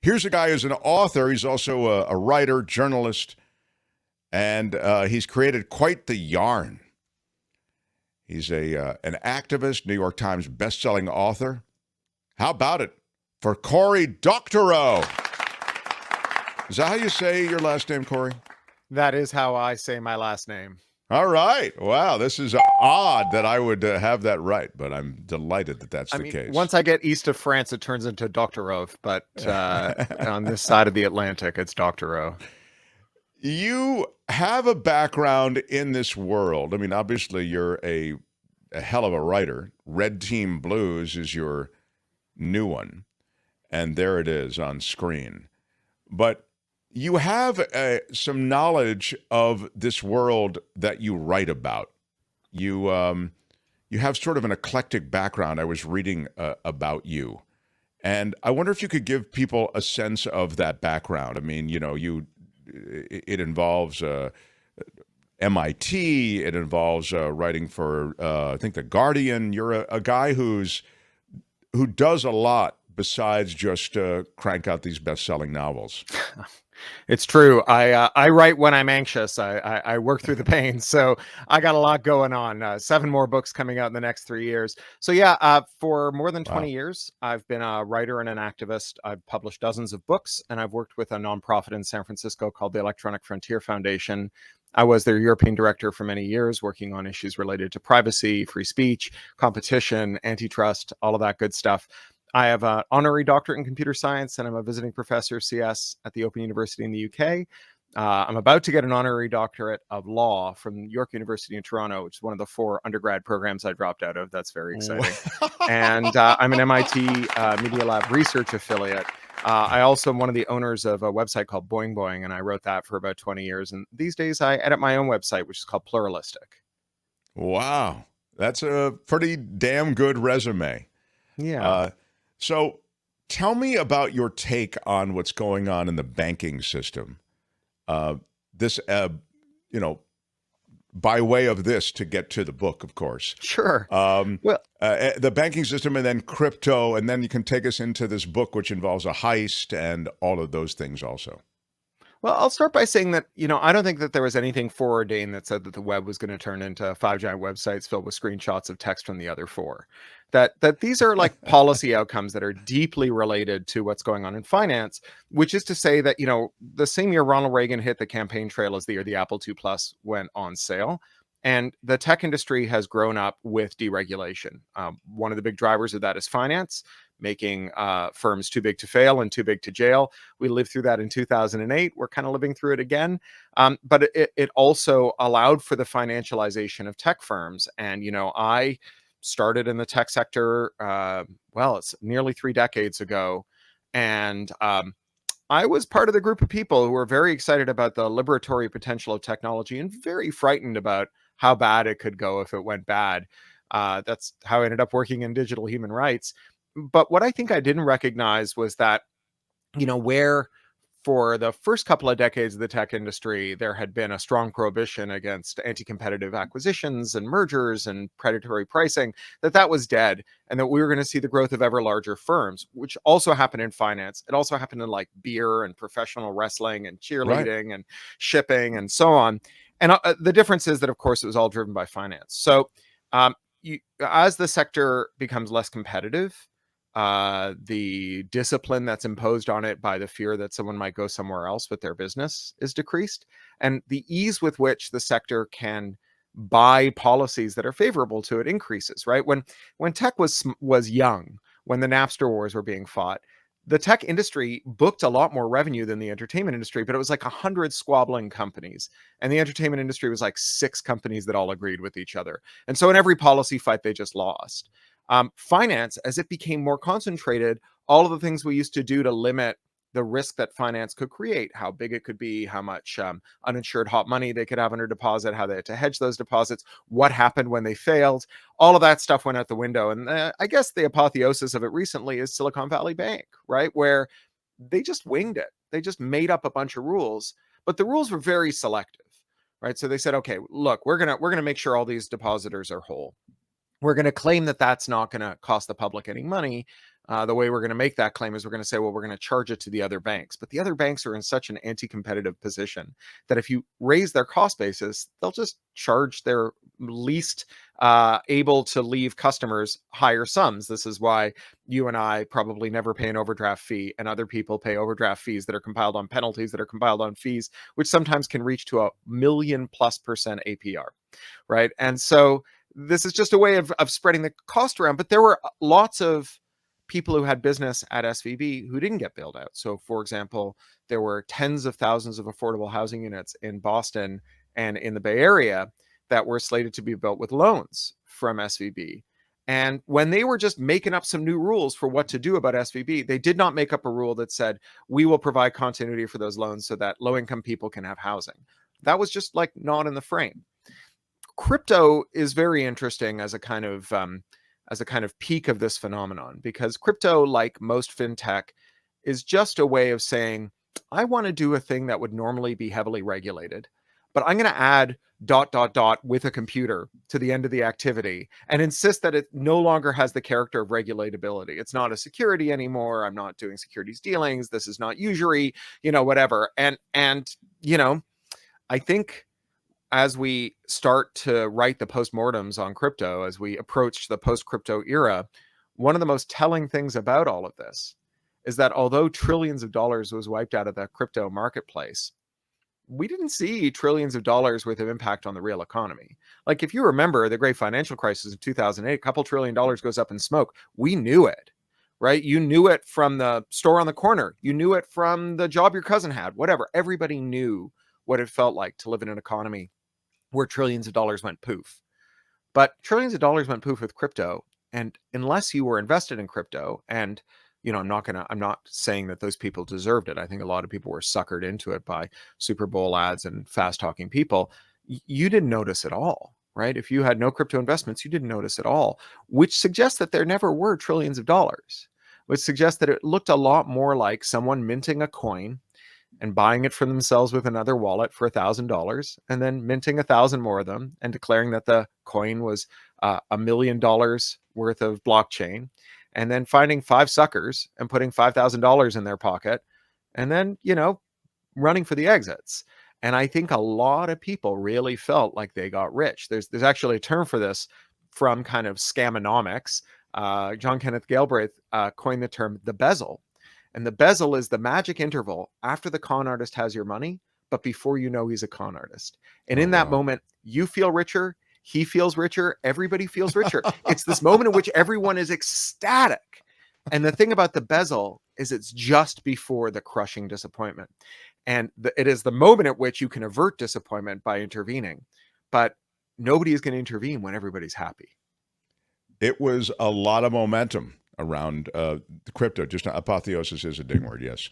Here's a guy who's an author. He's also a writer, journalist, and he's created quite the yarn. He's an activist, New York Times best-selling author. How about it for Cory Doctorow? Is that how you say your last name, Cory? That is how I say my last name. All right. Wow, this is odd that I would have that right, but I'm delighted that that's the case. Once I get east of France, it turns into Doctorow, but on this side of the Atlantic, it's Doctorow. You have a background in this world. I mean, obviously, you're a hell of a writer. Red Team Blues is your new one, and there it is on screen. But you have some knowledge of this world that you write about. You have sort of an eclectic background. I was reading about you, and I wonder if you could give people a sense of that background. I mean, it involves MIT. It involves writing for I think The Guardian. You're a guy who does a lot besides just crank out these best-selling novels. It's true. I write when I'm anxious. I work through the pain. So I got a lot going on. 7 more books coming out in the next 3 years. So yeah, for more than 20 years, I've been a writer and an activist. I've published dozens of books, and I've worked with a nonprofit in San Francisco called the Electronic Frontier Foundation. I was their European director for many years, working on issues related to privacy, free speech, competition, antitrust, all of that good stuff. I have an honorary doctorate in computer science, and I'm a visiting professor of CS at the Open University in the UK. I'm about to get an honorary doctorate of law from York University in Toronto, which is one of the 4 undergrad programs I dropped out of. That's very exciting. And I'm an MIT Media Lab research affiliate. I also am one of the owners of a website called Boing Boing, and I wrote that for about 20 years. And these days I edit my own website, which is called Pluralistic. Wow. That's a pretty damn good resume. Yeah. So tell me about your take on what's going on in the banking system. This, by way of this to get to the book, of course. Sure. The banking system and then crypto, and then you can take us into this book, which involves a heist and all of those things also. Well, I'll start by saying that, I don't think that there was anything foreordained that said that the web was going to turn into 5 giant websites filled with screenshots of text from the other 4. That these are like policy outcomes that are deeply related to what's going on in finance, which is to say that, the same year Ronald Reagan hit the campaign trail as the year the Apple II Plus went on sale. And the tech industry has grown up with deregulation. One of the big drivers of that is finance, making firms too big to fail and too big to jail. We lived through that in 2008. We're kind of living through it again. But it also allowed for the financialization of tech firms. And, I started in the tech sector, it's nearly 3 decades ago. And I was part of the group of people who were very excited about the liberatory potential of technology and very frightened about how bad it could go if it went bad. That's how I ended up working in digital human rights. But what I think I didn't recognize was that, where for the first couple of decades of the tech industry, there had been a strong prohibition against anti-competitive acquisitions and mergers and predatory pricing, that was dead, and that we were going to see the growth of ever larger firms, which also happened in finance. It also happened in like beer and professional wrestling and cheerleading and shipping and so on. And the difference is that, of course, it was all driven by finance. So as the sector becomes less competitive, the discipline that's imposed on it by the fear that someone might go somewhere else with their business is decreased. And the ease with which the sector can buy policies that are favorable to it increases, right? When tech was young, when the Napster wars were being fought, the tech industry booked a lot more revenue than the entertainment industry, but it was like 100 squabbling companies. And the entertainment industry was like 6 companies that all agreed with each other. And so in every policy fight, they just lost. Finance, as it became more concentrated, all of the things we used to do to limit the risk that finance could create, how big it could be, how much uninsured hot money they could have under deposit, how they had to hedge those deposits, what happened when they failed, all of that stuff went out the window. And I guess the apotheosis of it recently is Silicon Valley Bank, right? Where they just winged it. They just made up a bunch of rules, but the rules were very selective, right? So they said, okay, look, we're gonna make sure all these depositors are whole. We're going to claim that that's not going to cost the public any money. The way we're going to make that claim is we're going to say, well, we're going to charge it to the other banks. But the other banks are in such an anti-competitive position that if you raise their cost basis, they'll just charge their least able to leave customers higher sums. This is why you and I probably never pay an overdraft fee, and other people pay overdraft fees that are compiled on penalties that are compiled on fees, which sometimes can reach to a 1,000,000+% APR, right? And so this is just a way of spreading the cost around. But there were lots of people who had business at SVB who didn't get bailed out. So, for example, there were tens of thousands of affordable housing units in Boston and in the Bay Area that were slated to be built with loans from SVB. And when they were just making up some new rules for what to do about SVB, they did not make up a rule that said, we will provide continuity for those loans so that low-income people can have housing. That was just like not in the frame. Crypto is very interesting as a kind of peak of this phenomenon, because crypto, like most fintech, is just a way of saying, I want to do a thing that would normally be heavily regulated, but I'm going to add ... with a computer to the end of the activity and insist that it no longer has the character of regulatability. It's not a security anymore. I'm not doing securities dealings. This is not usury, whatever. And I think as we start to write the postmortems on crypto, as we approach the post-crypto era, one of the most telling things about all of this is that although trillions of dollars was wiped out of the crypto marketplace, we didn't see trillions of dollars worth of impact on the real economy. Like, if you remember the great financial crisis in 2008, a couple $1 trillion goes up in smoke. We knew it, right? You knew it from the store on the corner. You knew it from the job your cousin had, whatever. Everybody knew what it felt like to live in an economy where trillions of dollars went poof. But trillions of dollars went poof with crypto. And unless you were invested in crypto, and I'm not saying that those people deserved it. I think a lot of people were suckered into it by Super Bowl ads and fast talking people. You didn't notice at all, right? If you had no crypto investments, you didn't notice at all, which suggests that there never were trillions of dollars, which suggests that it looked a lot more like someone minting a coin and buying it for themselves with another wallet for $1,000, and then minting 1,000 more of them and declaring that the coin was $1 million worth of blockchain, and then finding 5 suckers and putting $5,000 in their pocket, and then, running for the exits. And I think a lot of people really felt like they got rich. There's actually a term for this from kind of scamonomics. John Kenneth Galbraith coined the term the bezel. And the bezel is the magic interval after the con artist has your money, but before you know he's a con artist. And in that moment, you feel richer, he feels richer, everybody feels richer. It's this moment in which everyone is ecstatic. And the thing about the bezel is it's just before the crushing disappointment. And it is the moment at which you can avert disappointment by intervening. But nobody is going to intervene when everybody's happy. It was a lot of momentum around the crypto. Just apotheosis is a ding word, yes.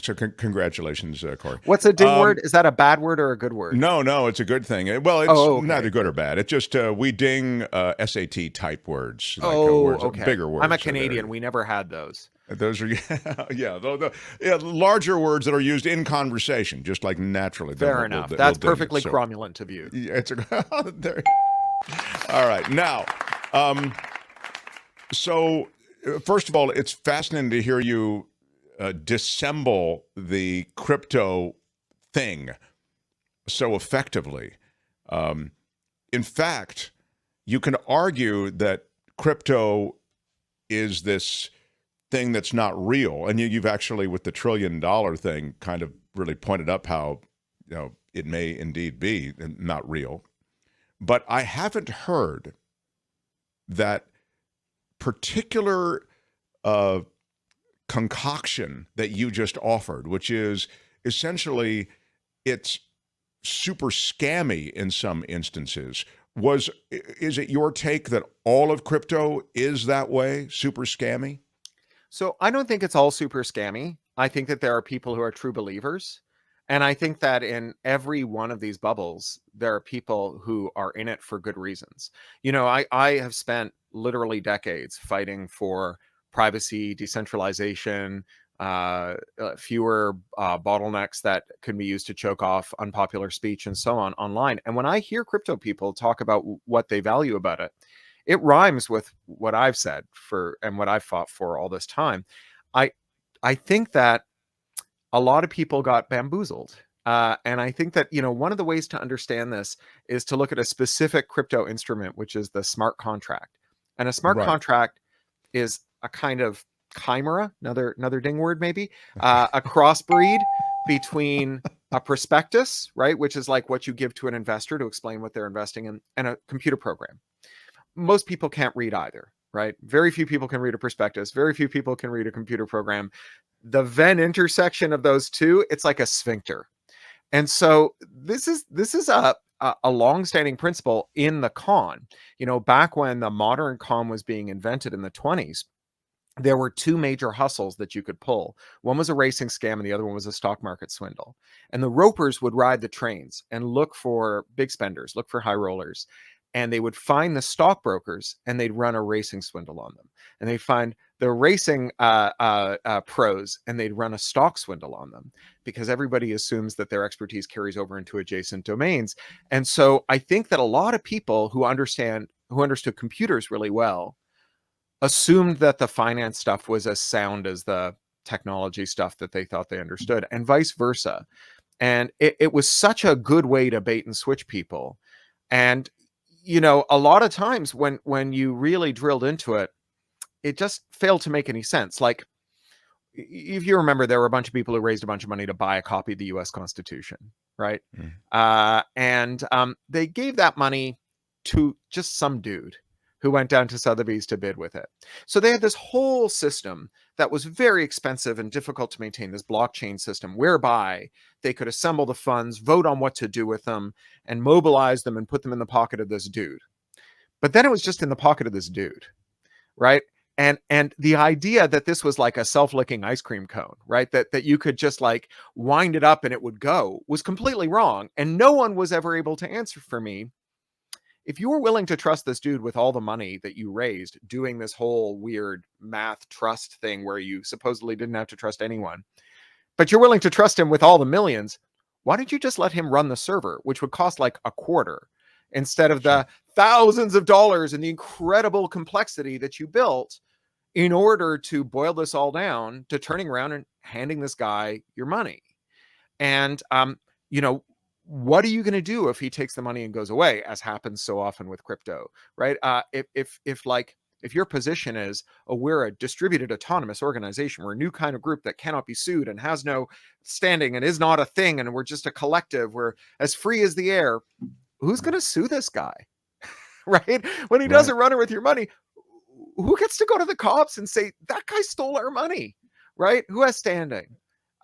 So congratulations, Cory. What's a ding word? Is that a bad word or a good word? No, it's a good thing. Well, it's neither good or bad. It's just we ding SAT type words. Like, words, okay. Bigger words. I'm a Canadian. We never had those. Those are larger words that are used in conversation, just like naturally. Fair enough. That's perfectly cromulent of you. Yeah, all right. Now, so first of all, it's fascinating to hear you dissemble the crypto thing so effectively. In fact, you can argue that crypto is this thing that's not real, and you've actually, with the $1 trillion thing, kind of really pointed up how it may indeed be not real. But I haven't heard that particular concoction that you just offered, which is essentially it's super scammy in some instances. Is it your take that all of crypto is that way, super scammy? So I don't think it's all super scammy. I think that there are people who are true believers. And I think that in every one of these bubbles, there are people who are in it for good reasons. I have spent literally decades fighting for privacy, decentralization, fewer bottlenecks that can be used to choke off unpopular speech and so on online. And when I hear crypto people talk about what they value about it, it rhymes with what I've said for and what I've fought for all this time. I I think that a lot of people got bamboozled. And I think that, one of the ways to understand this is to look at a specific crypto instrument, which is the smart contract. And a smart Right. contract is a kind of chimera, another ding word maybe, a crossbreed between a prospectus, right, which is like what you give to an investor to explain what they're investing in, and a computer program. Most people can't read either, right? Very few people can read a prospectus. Very few people can read a computer program. The Venn intersection of those two, it's like a sphincter. And so this is a long-standing principle in the con. Back when the modern con was being invented in the 20s, there were two major hustles that you could pull. One was a racing scam and the other one was a stock market swindle. And the ropers would ride the trains and look for big spenders, look for high rollers. And they would find the stockbrokers and they'd run a racing swindle on them. And they'd find the racing pros and they'd run a stock swindle on them, because everybody assumes that their expertise carries over into adjacent domains. And so I think that a lot of people who understood computers really well assumed that the finance stuff was as sound as the technology stuff that they thought they understood, and vice versa. And it was such a good way to bait and switch people. And a lot of times when you really drilled into it, it just failed to make any sense. Like, if you remember, there were a bunch of people who raised a bunch of money to buy a copy of the US Constitution, right? And they gave that money to just some dude who went down to Sotheby's to bid with it. So they had this whole system that was very expensive and difficult to maintain, this blockchain system whereby they could assemble the funds, vote on what to do with them, and mobilize them and put them in the pocket of this dude. But then it was just in the pocket of this dude, right? And the idea that this was like a self-licking ice cream cone, right? That you could just like wind it up and it would go, was completely wrong. And no one was ever able to answer for me, if you were willing to trust this dude with all the money that you raised doing this whole weird math trust thing where you supposedly didn't have to trust anyone, but you're willing to trust him with all the millions, why didn't you just let him run the server, which would cost like a quarter, instead of the thousands of dollars and the incredible complexity that you built in order to boil this all down to turning around and handing this guy your money? And, what are you going to do if he takes the money and goes away, as happens so often with crypto, right? If your position is, oh, we're a distributed autonomous organization, we're a new kind of group that cannot be sued and has no standing and is not a thing, and we're just a collective, we're as free as the air, who's going to sue this guy? Right? When he doesn't run it with your money, who gets to go to the cops and say that guy stole our money, right? Who has standing?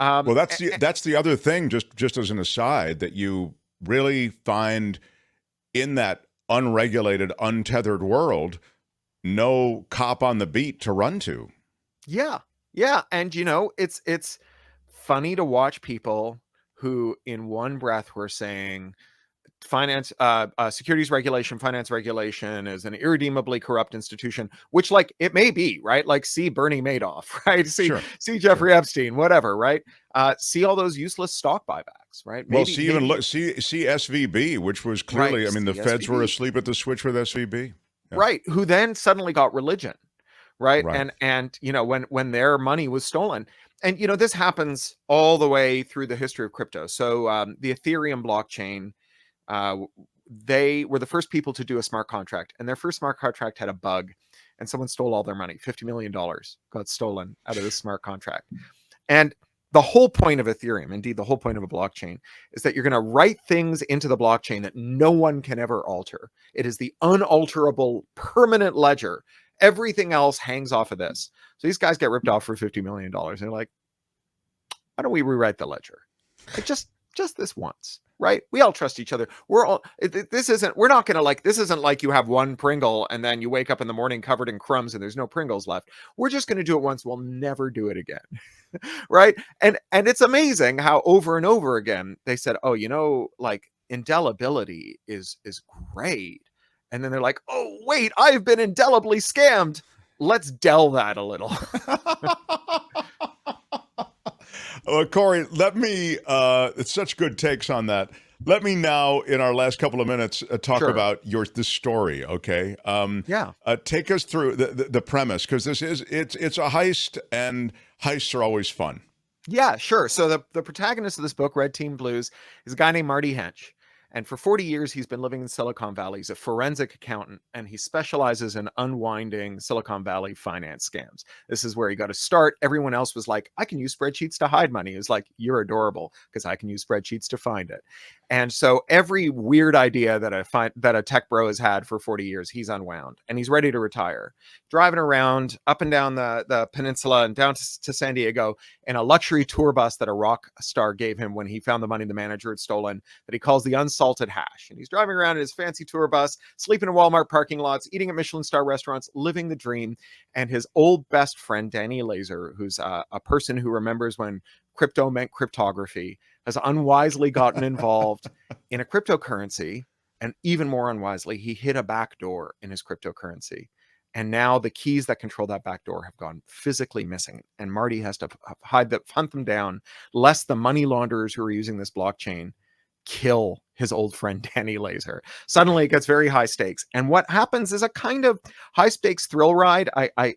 Well, that's the other thing, just as an aside, that you really find in that unregulated, untethered world, no cop on the beat to run to. Yeah. And it's funny to watch people who in one breath were saying securities regulation, finance regulation is an irredeemably corrupt institution, which, like, it may be, right? Like, see Bernie Madoff, right? See Jeffrey Epstein, whatever, right? See all those useless stock buybacks, right? See SVB, which was clearly, right, I mean, the feds were asleep at the switch with SVB. Yeah. Right. Who then suddenly got religion, right? And when their money was stolen. And, this happens all the way through the history of crypto. So the Ethereum blockchain, they were the first people to do a smart contract, and their first smart contract had a bug, and someone stole all their money. $50 million got stolen out of this smart contract. And the whole point of Ethereum, indeed the whole point of a blockchain, is that you're going to write things into the blockchain that no one can ever alter. It is the unalterable permanent ledger. Everything else hangs off of this. So these guys get ripped off for $50 million. And they're like, why don't we rewrite the ledger? Like, just this once. Right? We all trust each other. This isn't like you have one Pringle and then you wake up in the morning covered in crumbs and there's no Pringles left. We're just going to do it once. We'll never do it again. Right? And it's amazing how over and over again they said, oh, like, indelibility is great. And then they're like, oh, wait, I've been indelibly scammed. Let's del that a little. Well, Cory, let me, it's such good takes on that. let me now, in our last couple of minutes, talk Sure. about the story. Okay, Yeah. take us through the premise, because it's a heist, and heists are always fun. Yeah, sure. So the protagonist of this book, Red Team Blues, is a guy named Marty Hench. And for 40 years, he's been living in Silicon Valley. He's a forensic accountant, and he specializes in unwinding Silicon Valley finance scams. This is where he got to start. Everyone else was like, I can use spreadsheets to hide money. He was like, you're adorable because I can use spreadsheets to find it. And so every weird idea that a tech bro has had for 40 years, he's unwound, and he's ready to retire. Driving around up and down the peninsula and down to San Diego in a luxury tour bus that a rock star gave him when he found the money the manager had stolen, that he calls the Unsalted Hash. And he's driving around in his fancy tour bus, sleeping in Walmart parking lots, eating at Michelin star restaurants, living the dream. And his old best friend, Danny Laser, who's a person who remembers when crypto meant cryptography, has unwisely gotten involved in a cryptocurrency. And even more unwisely, he hid a back door in his cryptocurrency. And now the keys that control that back door have gone physically missing. And Marty has to hunt them down, lest the money launderers who are using this blockchain kill his old friend Danny Laser. Suddenly it gets very high stakes. And what happens is a kind of high stakes thrill ride. I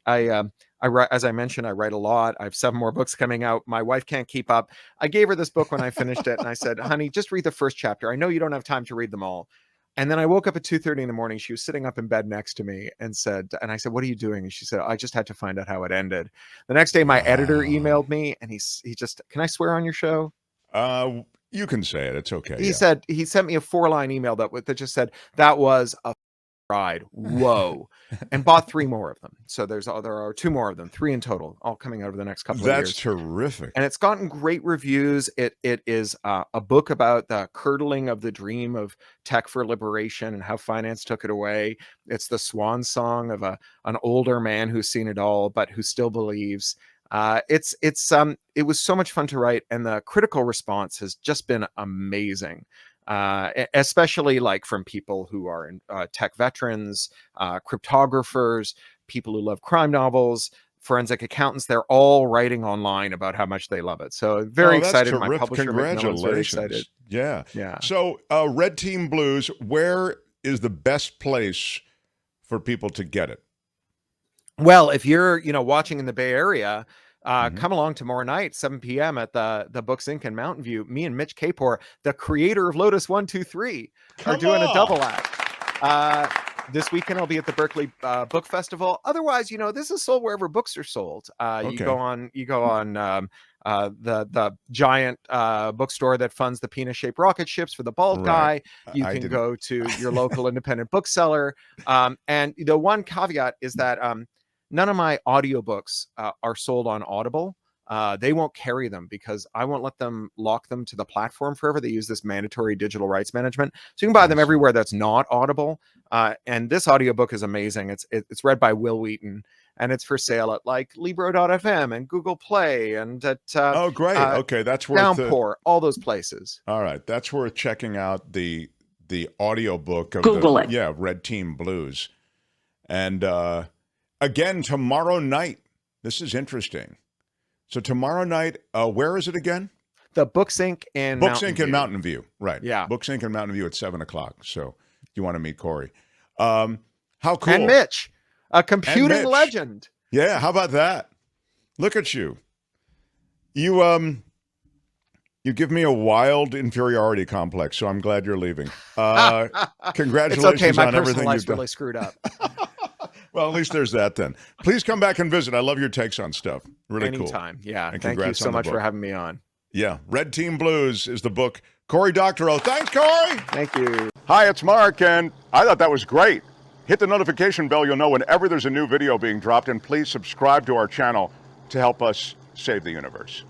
write, as I mentioned, I write a lot. I have 7 more books coming out. My wife can't keep up. I gave her this book when I finished it, and I said, honey, just read the first chapter. I know you don't have time to read them all. And then I woke up at 2:30 in the morning. She was sitting up in bed next to me and I said, what are you doing? And she said, I just had to find out how it ended. The next day, my editor emailed me, and he just, can I swear on your show? You can say it. It's okay. He said, he sent me a 4-line email that just said, that was a ride. Whoa. And bought 3 more of them. So there are 2 more of them, 3 in total, all coming out over the next couple of years. That's terrific. And it's gotten great reviews. It is a book about the curdling of the dream of tech for liberation and how finance took it away. It's the swan song of an older man who's seen it all, but who still believes. It was so much fun to write, and the critical response has just been amazing. Especially like from people who are in, tech veterans, cryptographers, people who love crime novels, forensic accountants. They're all writing online about how much they love it. So very excited. Terrific. My publisher, Congratulations. very excited. Yeah. So Red Team Blues, where is the best place for people to get it? Well, if you're, watching in the Bay Area, come along tomorrow night, 7 p.m. at the Books Inc. in Mountain View. Me and Mitch Kapor, the creator of Lotus 123, are doing a double act. This weekend I'll be at the Berkeley Book Festival. Otherwise, this is sold wherever books are sold. You go on the giant bookstore that funds the penis-shaped rocket ships for the bald guy. You can go to your local independent bookseller. And the one caveat is that none of my audiobooks are sold on Audible. They won't carry them because I won't let them lock them to the platform forever. They use this mandatory digital rights management. So you can buy them everywhere that's not Audible. And this audiobook is amazing. It's read by Will Wheaton, and it's for sale at like Libro.fm and Google Play and at oh, great. Okay, that's worth Downpour, all those places. All right, that's worth checking out the audiobook of Google it. Yeah, Red Team Blues. And again, tomorrow night. This is interesting. So tomorrow night, where is it again? The Books Inc. in Mountain View. Right. Yeah. Books Inc. in Mountain View at 7:00. So you want to meet Cory. How cool. And Mitch, a computing legend. Yeah, how about that? Look at you. You give me a wild inferiority complex, so I'm glad you're leaving. Congratulations it's okay. My on personal everything life's you've done. really screwed up. Well, at least there's that then. Please come back and visit. I love your takes on stuff. Really cool. Anytime. Yeah. And thank you so much book. for having me on. Yeah. Red Team Blues is the book. Cory Doctorow. Thanks, Cory. Thank you. Hi, it's Mark, and I thought that was great. Hit the notification bell. You'll know whenever there's a new video being dropped, and please subscribe to our channel to help us save the universe.